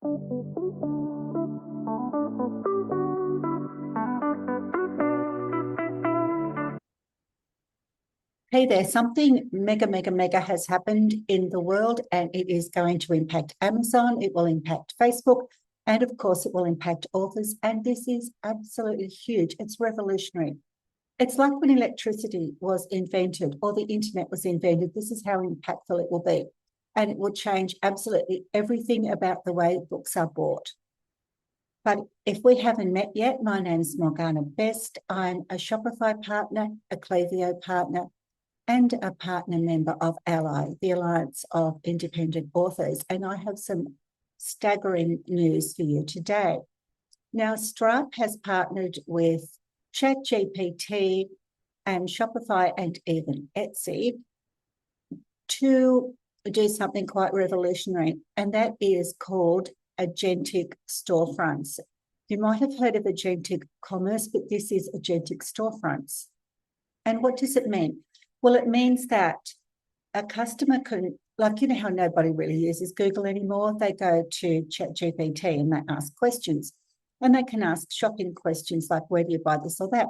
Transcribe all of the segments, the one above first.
Hey there, something mega has happened in the world, and it is going to impact Amazon, it will impact Facebook, and of course it will impact authors. And this is absolutely huge. It's revolutionary. It's like when electricity was invented or the internet was invented. This is how impactful it will be. And it will change absolutely everything about the way books are bought. But if we haven't met yet, my name is Morgana Best. I'm a Shopify partner, a Klaviyo partner, and a partner member of ALLI, the Alliance of Independent Authors. And I have some staggering news for you today. Now, Stripe has partnered with ChatGPT and Shopify and even Etsy to do something quite revolutionary, and that is called Agentic Storefronts. You might have heard of Agentic Commerce, but this is Agentic Storefronts. And what does it mean? Well, it means that a customer can, like, you know how nobody really uses Google anymore? They go to ChatGPT and they ask questions. And they can ask shopping questions like, where do you buy this or that?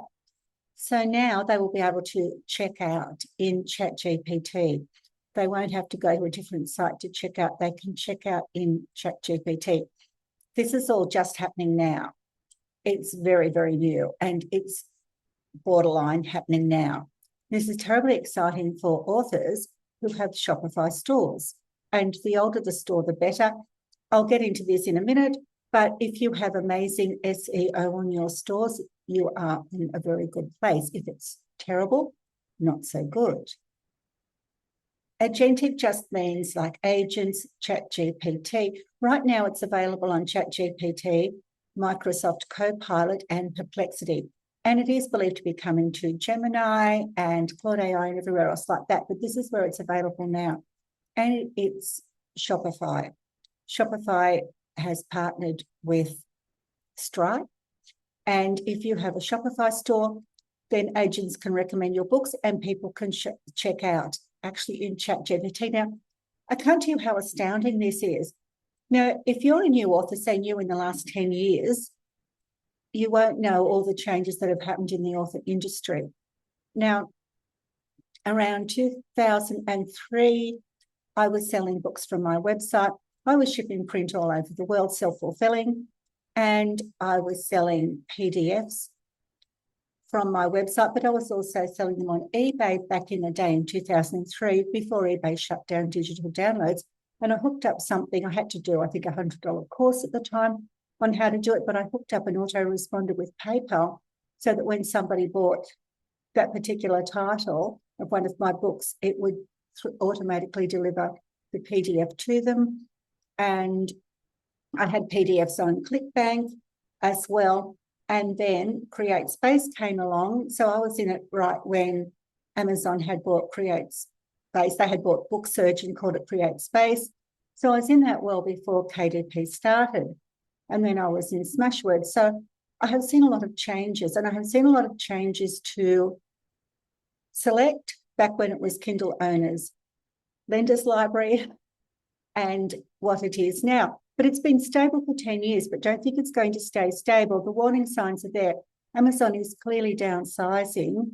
So now they will be able to check out in ChatGPT. They won't have to go to a different site to check out. They can check out in ChatGPT. This is all just happening now. It's very, very new, and it's borderline happening now. This is terribly exciting for authors who have Shopify stores. And the older the store, the better. I'll get into this in a minute. But if you have amazing SEO on your stores, you are in a very good place. If it's terrible, not so good. Agentic just means like agents, ChatGPT. Right now it's available on ChatGPT, Microsoft Copilot, and Perplexity. And it is believed to be coming to Gemini and Claude AI and everywhere else like that. But this is where it's available now. And it's Shopify. Shopify has partnered with Stripe. And if you have a Shopify store, then agents can recommend your books and people can check out actually in ChatGPT. Now, I can't tell you how astounding this is. Now, if you're a new author, say new in the last 10 years, you won't know all the changes that have happened in the author industry. Now, around 2003, I was selling books from my website. I was shipping print all over the world, self-fulfilling, and I was selling PDFs from my website, but I was also selling them on eBay back in the day in 2003, before eBay shut down digital downloads. And I hooked up something. I had to do, I think, $100 course at the time on how to do it, but I hooked up an autoresponder with PayPal so that when somebody bought that particular title of one of my books, it would automatically deliver the PDF to them. And I had PDFs on ClickBank as well. And then Create Space came along. So I was in it right when Amazon had bought Create Space. They had bought Book Surge and called it Create Space. So I was in that well before KDP started. And then I was in Smashwords. So I have seen a lot of changes, and I have seen a lot of changes to Select back when it was Kindle Owners, Lenders Library, and what it is now. But it's been stable for 10 years, but don't think it's going to stay stable. The warning signs are there. Amazon is clearly downsizing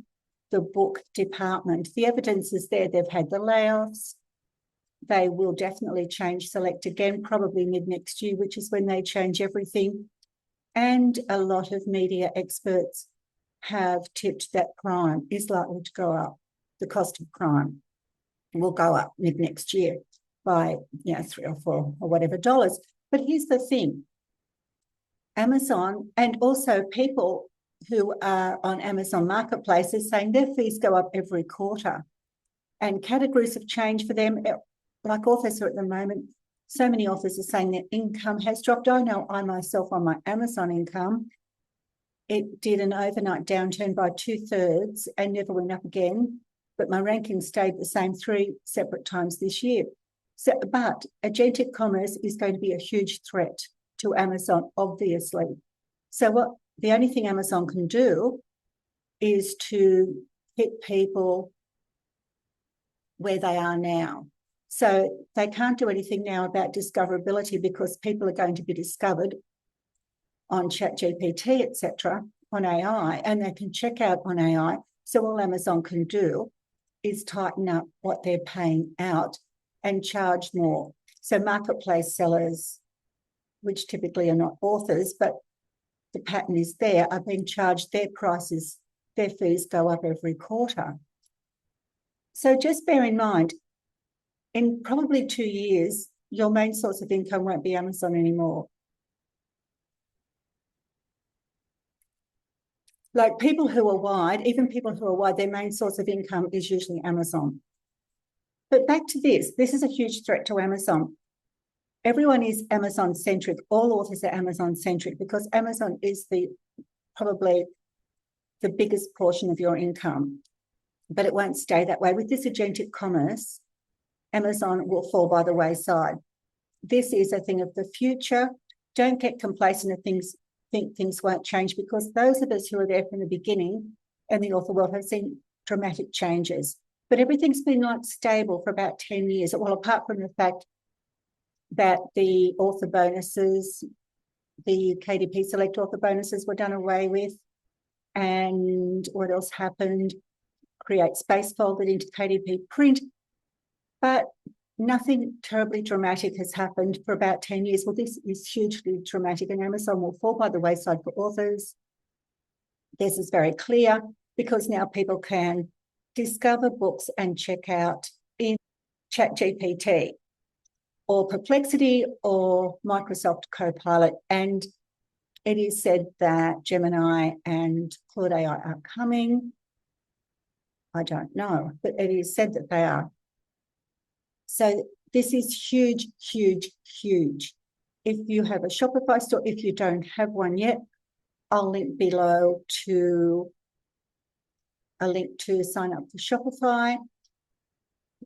the book department. The evidence is there. They've had the layoffs. They will definitely change Select again, probably mid-next year, which is when they change everything. And a lot of media experts have tipped that crime is likely to go up. The cost of crime will go up mid-next year by, $3 or $4 or whatever dollars. But here's the thing. Amazon, and also people who are on Amazon marketplaces, saying their fees go up every quarter. And categories have changed for them. Like authors are at the moment, so many authors are saying their income has dropped. I know I myself on my Amazon income, it did an overnight downturn by 2/3 and never went up again. But my ranking stayed the same 3 separate times this year. So, but agentic commerce is going to be a huge threat to Amazon, obviously. So the only thing Amazon can do is to hit people where they are now. So they can't do anything now about discoverability because people are going to be discovered on ChatGPT, etc., on AI, and they can check out on AI. So all Amazon can do is tighten up what they're paying out and charge more. So marketplace sellers, which typically are not authors, but the pattern is there, are being charged their prices, their fees go up every quarter. So just bear in mind, in probably 2 years, your main source of income won't be Amazon anymore. Like people who are wide, even people who are wide, their main source of income is usually Amazon. But back to this is a huge threat to Amazon. Everyone is Amazon-centric. All authors are Amazon-centric because Amazon is probably the biggest portion of your income. But it won't stay that way. With this agentic commerce, Amazon will fall by the wayside. This is a thing of the future. Don't get complacent and think things won't change, because those of us who are there from the beginning in the author world have seen dramatic changes. But everything's been like stable for about 10 years. Well, apart from the fact that the author bonuses, the KDP Select author bonuses were done away with. And what else happened? Create Space folded into KDP Print. But nothing terribly dramatic has happened for about 10 years. Well, this is hugely dramatic, and Amazon will fall by the wayside for authors. This is very clear because now people can discover books and check out in ChatGPT or Perplexity or Microsoft Copilot. And it is said that Gemini and Claude AI are coming. I don't know, but it is said that they are. So this is huge, huge, huge. If you have a Shopify store, if you don't have one yet, I'll link below to a link to sign up for Shopify.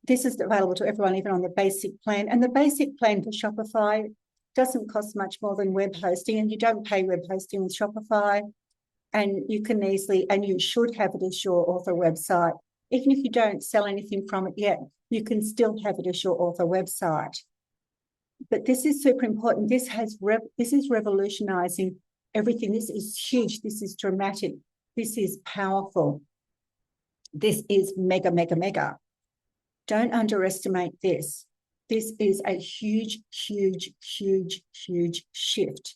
This is available to everyone, even on the basic plan. And the basic plan for Shopify doesn't cost much more than web hosting, and you don't pay web hosting with Shopify. And you can easily, and you should have it as your author website. Even if you don't sell anything from it yet, you can still have it as your author website. But this is super important. This is revolutionizing everything. This is huge. This is dramatic. This is powerful. This is mega, mega, mega. Don't underestimate this. This is a huge, huge, huge, huge shift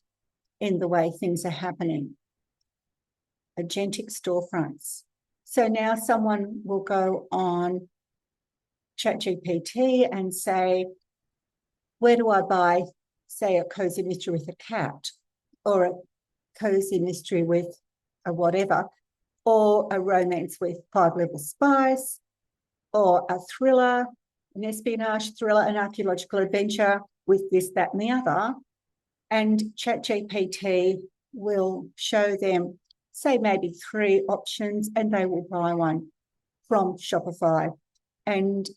in the way things are happening. Agentic storefronts. So now someone will go on ChatGPT and say, where do I buy, say, a cozy mystery with a cat, or a cozy mystery with a whatever, or a romance with 5-level spice, or a thriller, an espionage thriller, an archaeological adventure with this, that, and the other. And ChatGPT will show them, say, maybe 3 options, and they will buy one from Shopify. And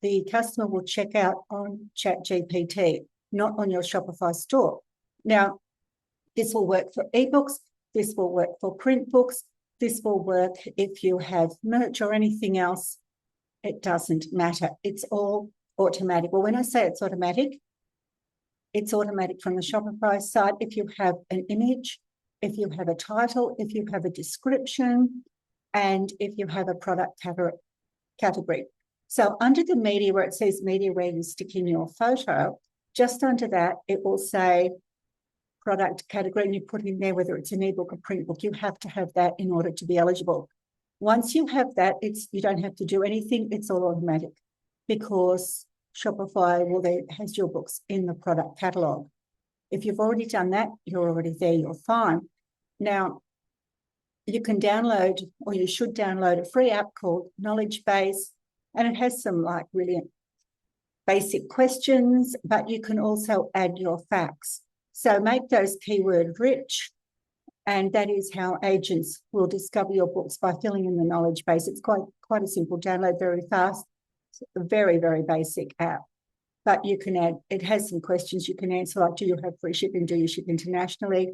the customer will check out on ChatGPT, not on your Shopify store. Now, this will work for ebooks, this will work for print books, this will work if you have merch or anything else. It doesn't matter. It's all automatic. Well, when I say it's automatic from the Shopify site. If you have an image, if you have a title, if you have a description, and if you have a product category. So under the media, where it says media where you stick in your photo, just under that, it will say product category, and you put in there whether it's an ebook or print book. You have to have that in order to be eligible. Once you have that, you don't have to do anything. It's all automatic because Shopify has your books in the product catalog. If you've already done that, you're already there, you're fine. Now, you can download, or you should download, a free app called Knowledge Base, and it has some like really basic questions, but you can also add your facts. So make those keyword rich, and that is how agents will discover your books, by filling in the knowledge base. It's quite a simple download, very fast, a very, very basic app. But you can add, it has some questions you can answer, like, do you have free shipping? Do you ship internationally?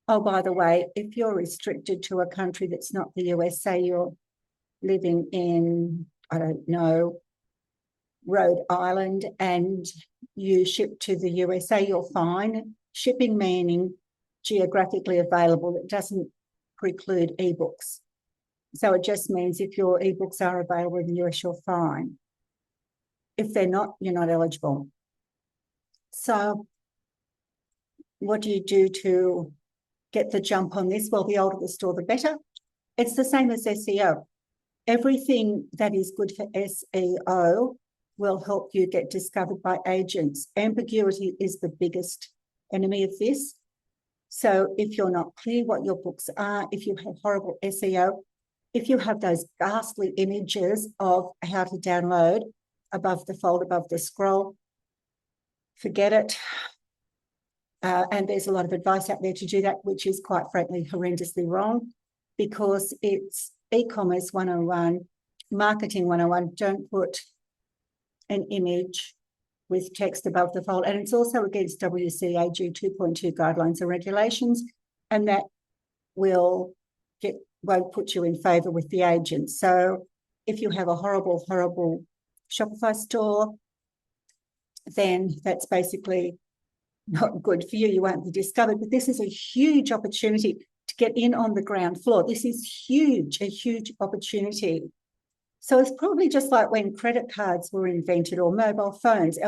Oh, by the way, if you're restricted to a country that's not the US, say you're living in, I don't know, Rhode Island and you ship to the USA, you're fine. Shipping meaning geographically available. It doesn't preclude ebooks. So it just means if your ebooks are available in the US, you're fine. If they're not, you're not eligible. So what do you do to get the jump on this? Well, the older the store, the better. It's the same as SEO. Everything that is good for SEO will help you get discovered by agents. Ambiguity is the biggest enemy of this. So if you're not clear what your books are, if you have horrible SEO, if you have those ghastly images of how to download above the fold, above the scroll, forget it. And there's a lot of advice out there to do that, which is quite frankly horrendously wrong, because it's e-commerce 101, marketing 101. Don't put an image with text above the fold. And it's also against WCAG 2.2 guidelines and regulations, and that won't put you in favour with the agent. So if you have a horrible, horrible Shopify store, then that's basically not good for you. You won't be discovered. But this is a huge opportunity to get in on the ground floor. This is huge, a huge opportunity. So it's probably just like when credit cards were invented, or mobile phones,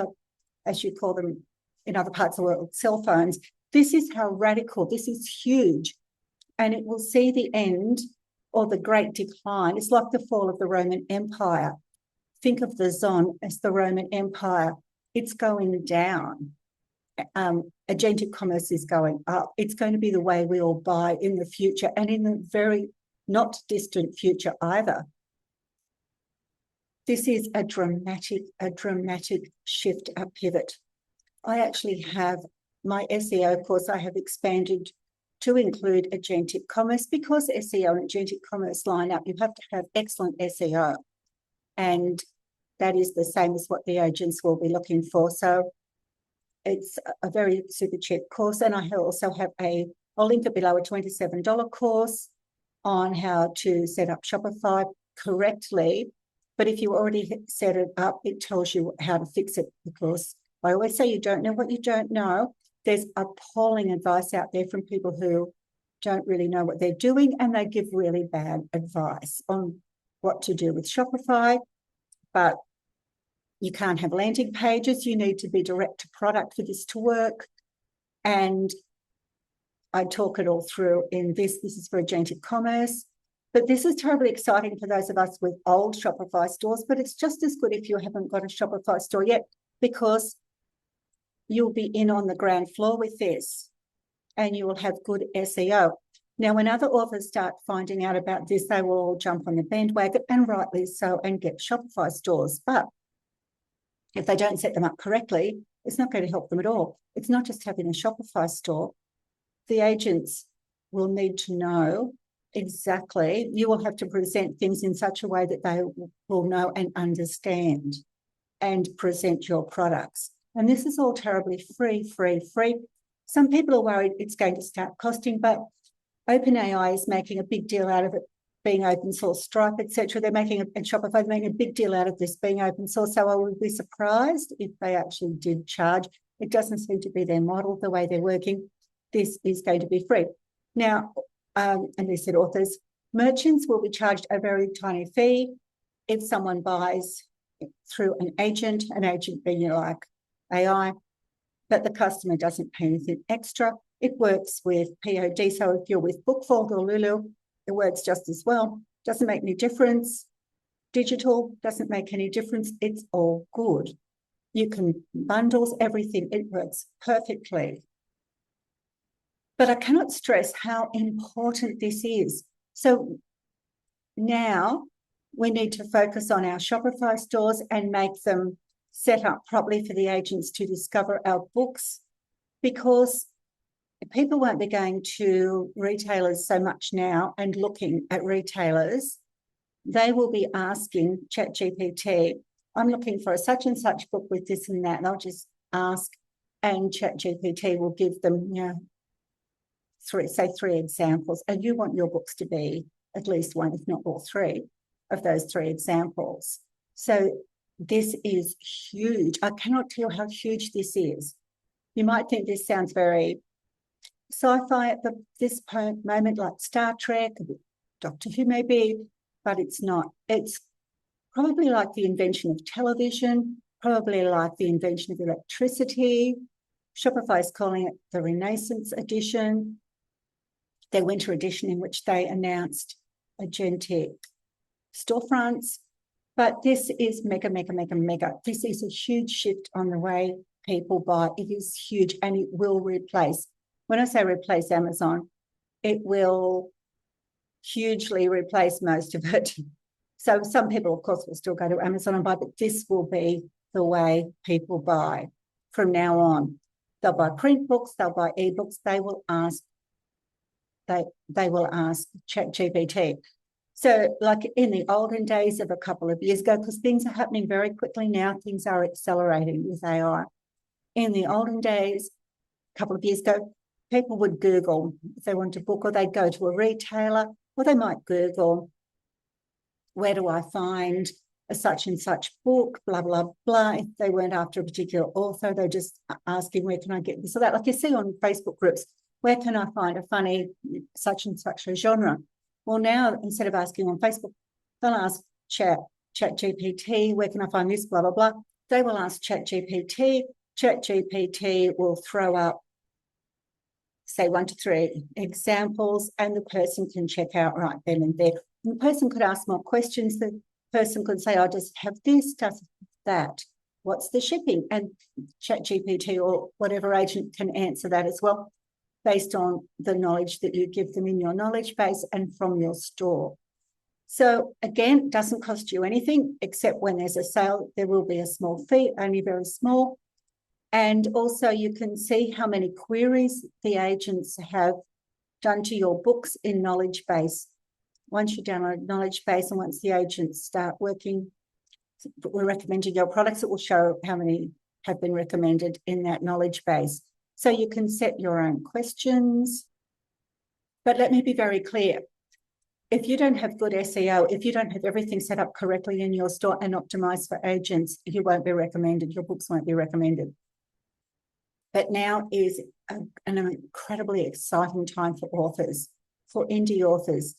as you call them in other parts of the world, cell phones. This is how radical, this is huge. And it will see the end or the great decline. It's like the fall of the Roman Empire. Think of the Zon as the Roman Empire. It's going down. Agentic commerce is going up. It's going to be the way we all buy in the future, and in the very not distant future either. This is a dramatic shift, a pivot. I actually have my SEO course, I have expanded to include agentic commerce, because SEO and agentic commerce line up. You have to have excellent SEO, and that is the same as what the agents will be looking for. So it's a very super cheap course. And I also have I'll link it below, a $27 course on how to set up Shopify correctly. But if you already set it up, it tells you how to fix it, because I always say you don't know what you don't know. There's appalling advice out there from people who don't really know what they're doing, and they give really bad advice on what to do with Shopify. But you can't have landing pages. You need to be direct to product for this to work. And I talk it all through in this. This is for agentic commerce. But this is terribly exciting for those of us with old Shopify stores. But it's just as good if you haven't got a Shopify store yet, because you'll be in on the ground floor with this, and you will have good SEO. Now, when other authors start finding out about this, they will all jump on the bandwagon, and rightly so, and get Shopify stores. But if they don't set them up correctly, it's not going to help them at all. It's not just having a Shopify store. The agents will need to know exactly. You will have to present things in such a way that they will know and understand and present your products. And this is all terribly free. Some people are worried it's going to start costing, but OpenAI is making a big deal out of it being open source. Stripe, etc. They're making and Shopify making a big deal out of this being open source. So I would be surprised if they actually did charge. It doesn't seem to be their model, the way they're working. This is going to be free. Now, and they said authors, merchants will be charged a very tiny fee if someone buys through an agent being like AI, but the customer doesn't pay anything extra. It works with POD. So if you're with Bookfold or Lulu, it works just as well. Doesn't make any difference. Digital doesn't make any difference. It's all good. You can bundles everything. It works perfectly. But I cannot stress how important this is. So now we need to focus on our Shopify stores and make them set up properly for the agents to discover our books, because people won't be going to retailers so much now and looking at retailers. They will be asking ChatGPT, I'm looking for a such and such book with this and that. And they'll just ask, and ChatGPT will give them, three examples. And you want your books to be at least one, if not all three, of those three examples. So This is huge. I cannot tell how huge this is. You might think this sounds very sci-fi at this moment, like Star Trek, Doctor Who maybe, but it's not. It's probably like the invention of television, probably like the invention of electricity. Shopify is calling it the Renaissance Edition, their winter edition, in which they announced Agentic Storefronts. But this is mega, mega, mega, mega. This is a huge shift on the way people buy. It is huge, and it will replace. When I say replace Amazon, it will hugely replace most of it. So some people, of course, will still go to Amazon and buy, but this will be the way people buy from now on. They'll buy print books, they'll buy ebooks, they will ask ChatGPT. So like in the olden days of a couple of years ago, because things are happening very quickly now, things are accelerating with AI. In the olden days, a couple of years ago, people would Google if they wanted a book, or they'd go to a retailer, or they might Google, where do I find a such and such book, blah, blah, blah. If they weren't after a particular author, they're just asking, where can I get this or that? Like you see on Facebook groups, where can I find a funny such and such a genre? Well, now, instead of asking on Facebook, they'll ask ChatGPT, where can I find this, blah, blah, blah. They will ask ChatGPT. ChatGPT will throw up, say, 1 to 3 examples, and the person can check out right then and there. And the person could ask more questions. The person could say, does it have this, does it have that? What's the shipping? And ChatGPT or whatever agent can answer that as well, based on the knowledge that you give them in your knowledge base and from your store. So again, it doesn't cost you anything, except when there's a sale, there will be a small fee, only very small. And also you can see how many queries the agents have done to your books in knowledge base. Once you download knowledge base and once the agents start working, we're recommending your products, it will show how many have been recommended in that knowledge base. So you can set your own questions. But let me be very clear. If you don't have good SEO, if you don't have everything set up correctly in your store and optimized for agents, you won't be recommended. Your books won't be recommended. But now is an incredibly exciting time for authors, for indie authors.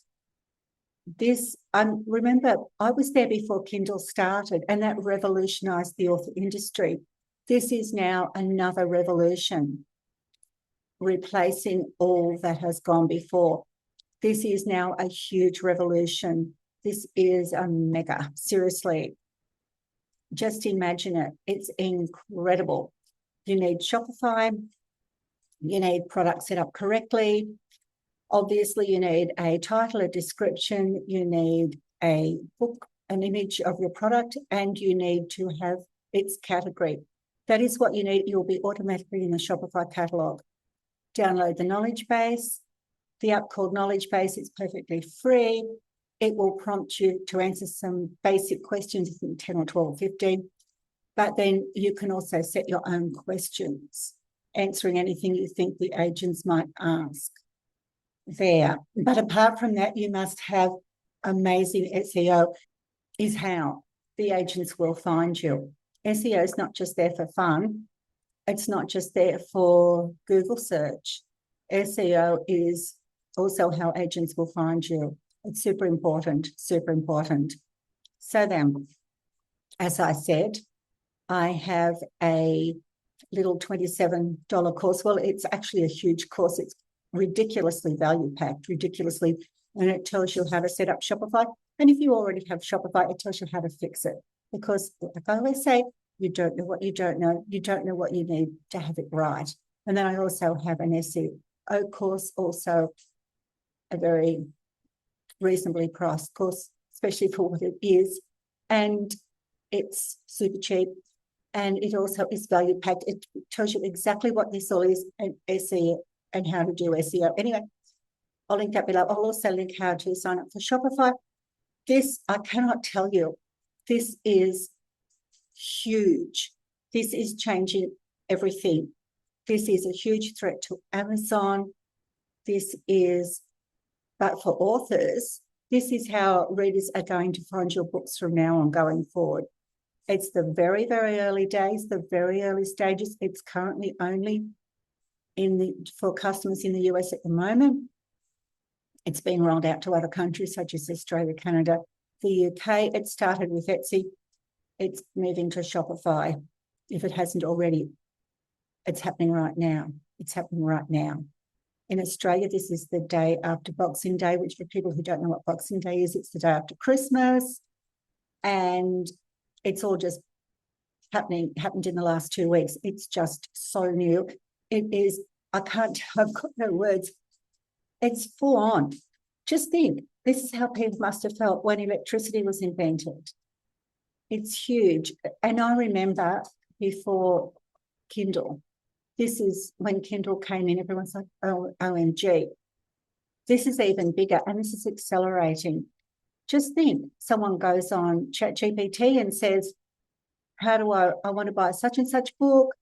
Remember, I was there before Kindle started, and that revolutionized the author industry. This is now another revolution, replacing all that has gone before. This is now a huge revolution. This is a mega, seriously. Just imagine it. It's incredible. You need Shopify. You need products set up correctly. Obviously, you need a title, a description. You need a book, an image of your product, and you need to have its category. That is what you need. You'll be automatically in the Shopify catalog. Download the knowledge base. The app called Knowledge Base is perfectly free. It will prompt you to answer some basic questions, I think 10 or 12 or 15. But then you can also set your own questions, answering anything you think the agents might ask there. But apart from that, you must have amazing SEO, is how the agents will find you. SEO is not just there for fun. It's not just there for Google search. SEO is also how agents will find you. It's super important, super important. So then, as I said, I have a little $27 course. Well, it's actually a huge course. It's ridiculously value-packed, and it tells you how to set up Shopify. And if you already have Shopify, it tells you how to fix it. Because, like I always say, you don't know what you don't know. You don't know what you need to have it right. And then I also have an SEO course, also a very reasonably priced course, especially for what it is. And it's super cheap. And it also is value packed. It tells you exactly what this all is and SEO and how to do SEO. Anyway, I'll link that below. I'll also link how to sign up for Shopify. This, I cannot tell you, this is huge. This is changing everything. This is a huge threat to Amazon. This is, but for authors, this is how readers are going to find your books from now on going forward. It's the very, very early days, the very early stages. It's currently only for customers in the US at the moment. It's being rolled out to other countries such as Australia, Canada, the UK. It started with Etsy. It's moving to Shopify. If it hasn't already, it's happening right now. It's happening right now. In Australia, this is the day after Boxing Day, which for people who don't know what Boxing Day is, it's the day after Christmas. And it's all just happened in the last 2 weeks. It's just so new. It is, I've got no words. It's full on. Just think, this is how people must have felt when electricity was invented. It's huge. And I remember before Kindle, this is when Kindle came in, everyone's like, oh, OMG. This is even bigger and this is accelerating. Just think, someone goes on ChatGPT and says, how do I want to buy such and such book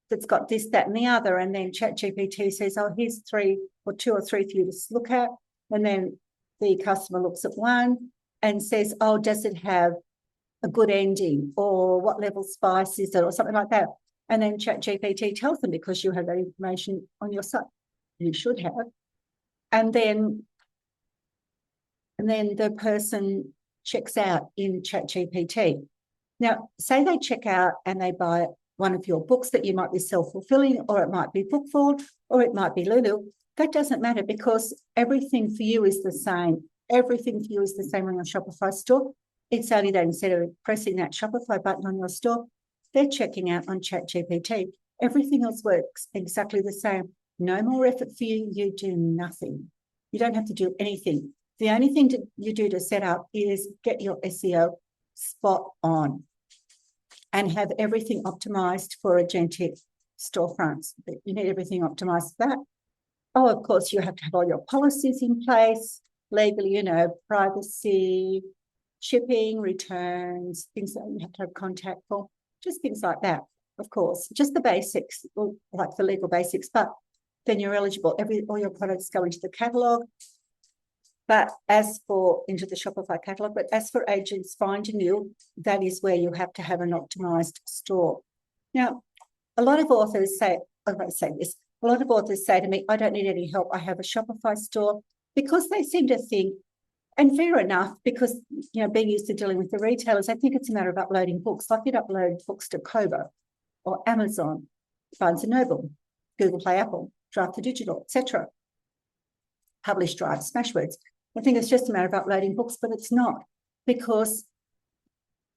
that's got this, that, and the other. And then ChatGPT says, oh, here's 2 or 3 for you to look at. And then the customer looks at one and says, oh, does it have a good ending, or what level spice is it, or something like that. And then ChatGPT tells them, because you have that information on your site. You should have. And then the person checks out in ChatGPT. Now, say they check out and they buy one of your books that you might be self-fulfilling, or it might be Bookful, or it might be Lulu. That doesn't matter, because everything for you is the same. Everything for you is the same on your Shopify store. It's only that instead of pressing that Shopify button on your store, they're checking out on ChatGPT. Everything else works exactly the same. No more effort for you. You do nothing. You don't have to do anything. The only thing you do to set up is get your SEO spot on and have everything optimized for Agentic Storefronts. You need everything optimized for that. Oh, of course, you have to have all your policies in place, legally, privacy, shipping, returns, things that you have to have contact for, just things like that, of course. Just the basics, like the legal basics, but then you're eligible. All your products go into the catalogue. But into the Shopify catalogue, but as for agents finding you, that is where you have to have an optimized store. Now, a lot of authors say to me, I don't need any help. I have a Shopify store, because they seem to think, and fair enough, because, being used to dealing with the retailers, I think it's a matter of uploading books. Like you'd upload books to Kobo or Amazon, Barnes & Noble, Google Play, Apple, Drive to Digital, etc. Publish, Drive, Smashwords. I think it's just a matter of uploading books, but it's not, because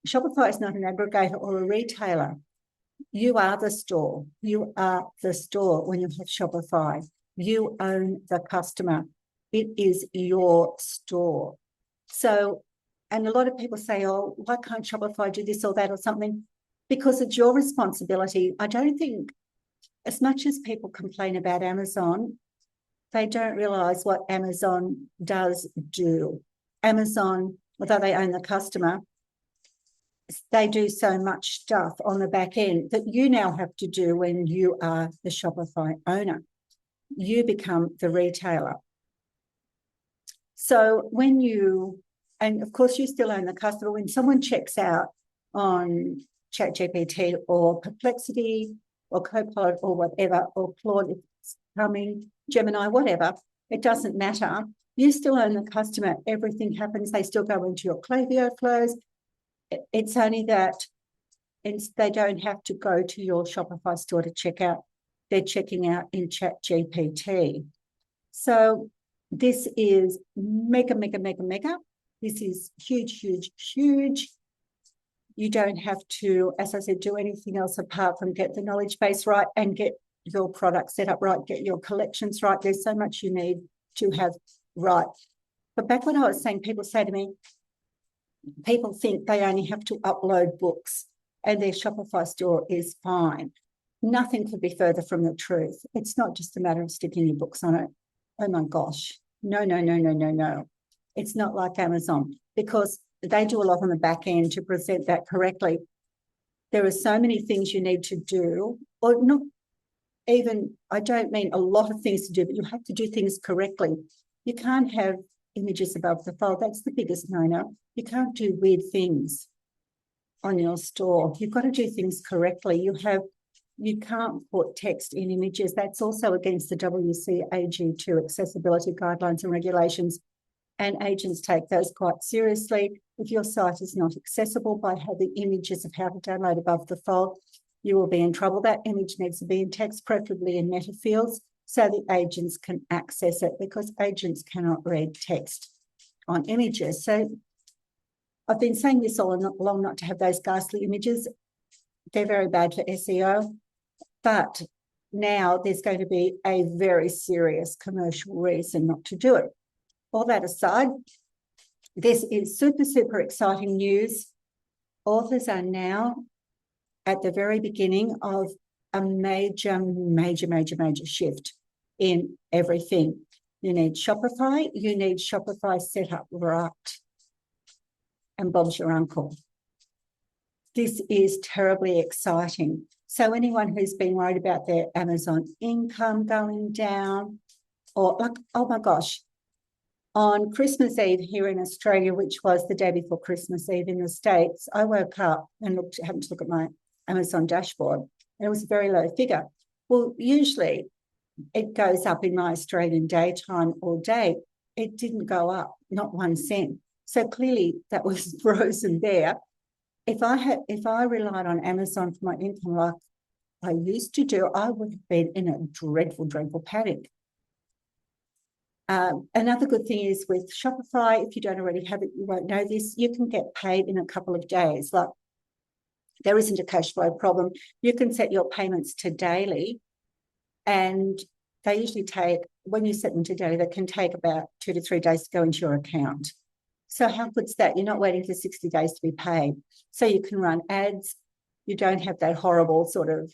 Shopify is not an aggregator or a retailer. You are the store. You are the store when you have Shopify. You own the customer. It is your store. So, and a lot of people say, oh, why can't Shopify do this or that or something? Because it's your responsibility. I don't think, as much as people complain about Amazon, they don't realise what Amazon does do. Amazon, although they own the customer, they do so much stuff on the back end that you now have to do when you are the Shopify owner. You become the retailer. So and of course you still own the customer, when someone checks out on ChatGPT or Perplexity or Copilot or whatever, or Claude, if it's coming, Gemini, whatever, it doesn't matter. You still own the customer. Everything happens. They still go into your Klaviyo flows. It's only that they don't have to go to your Shopify store to check out. They're checking out in ChatGPT. So this is mega, mega, mega, mega. This is huge, huge, huge. You don't have to, as I said, do anything else apart from get the knowledge base right and get your product set up right, get your collections right. There's so much you need to have right. But back when I was saying, people say to me, people think they only have to upload books and their Shopify store is fine. Nothing could be further from the truth. It's not just a matter of sticking your books on it. Oh my gosh. No, no, no, no, no, no. It's not like Amazon, because they do a lot on the back end to present that correctly. There are so many things you need to do, or not even, I don't mean a lot of things to do, but you have to do things correctly. You can't have images above the fold. That's the biggest no-no. You can't do weird things. on your store. You've got to do things correctly. You can't put text in images. That's also against the WCAG2 accessibility guidelines and regulations. And agents take those quite seriously. If your site is not accessible by having images of how to download above the fold, you will be in trouble. That image needs to be in text, preferably in meta fields, so the agents can access it, because agents cannot read text on images. So I've been saying this all along, not to have those ghastly images. They're very bad for SEO. But now there's going to be a very serious commercial reason not to do it. All that aside, this is super, super exciting news. Authors are now at the very beginning of a major shift in everything. You need Shopify set up right. And Bob's your uncle. This is terribly exciting. So anyone who's been worried about their Amazon income going down, or like, oh my gosh, on Christmas Eve here in Australia, which was the day before Christmas Eve in the States, I woke up and happened to look at my Amazon dashboard, and it was a very low figure. Well, usually it goes up in my Australian daytime all day. It didn't go up, not 1 cent. So clearly that was frozen there. If I relied on Amazon for my income like I used to do, I would have been in a dreadful panic. Another good thing is with Shopify, if you don't already have it, you won't know this, you can get paid in a couple of days. Like, there isn't a cash flow problem. You can set your payments to daily, and they usually take, when you set them to daily, they can take about 2 to 3 days to go into your account. So how good's that? You're not waiting for 60 days to be paid. So you can run ads. You don't have that horrible sort of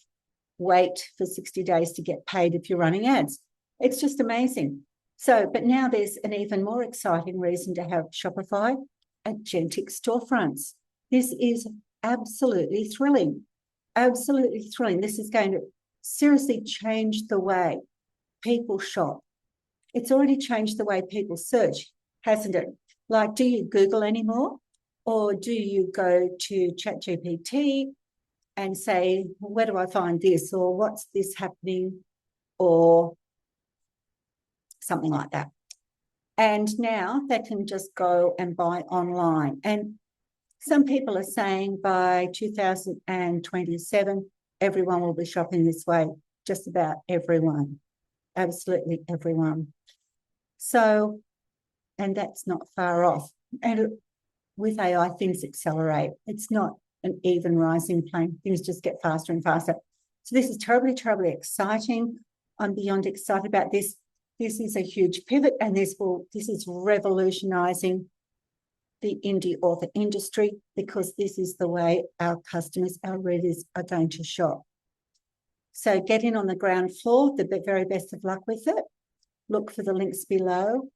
wait for 60 days to get paid if you're running ads. It's just amazing. So, but now there's an even more exciting reason to have Shopify, Agentic Storefronts. This is absolutely thrilling. Absolutely thrilling. This is going to seriously change the way people shop. It's already changed the way people search, hasn't it? Like, do you Google anymore? Or do you go to ChatGPT and say, well, where do I find this? Or what's this happening? Or something like that. And now they can just go and buy online. And some people are saying by 2027, everyone will be shopping this way. Just about everyone. Absolutely everyone. So, and that's not far off. And with AI, things accelerate. It's not an even rising plane. Things just get faster and faster. So this is terribly exciting. I'm beyond excited about this. This is a huge pivot, and this is revolutionizing the indie author industry, because this is the way our customers, our readers are going to shop. So get in on the ground floor. The very best of luck with it. Look for the links below,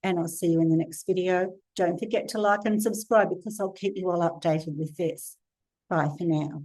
and I'll see you in the next video. Don't forget to like and subscribe, because I'll keep you all updated with this. Bye for now.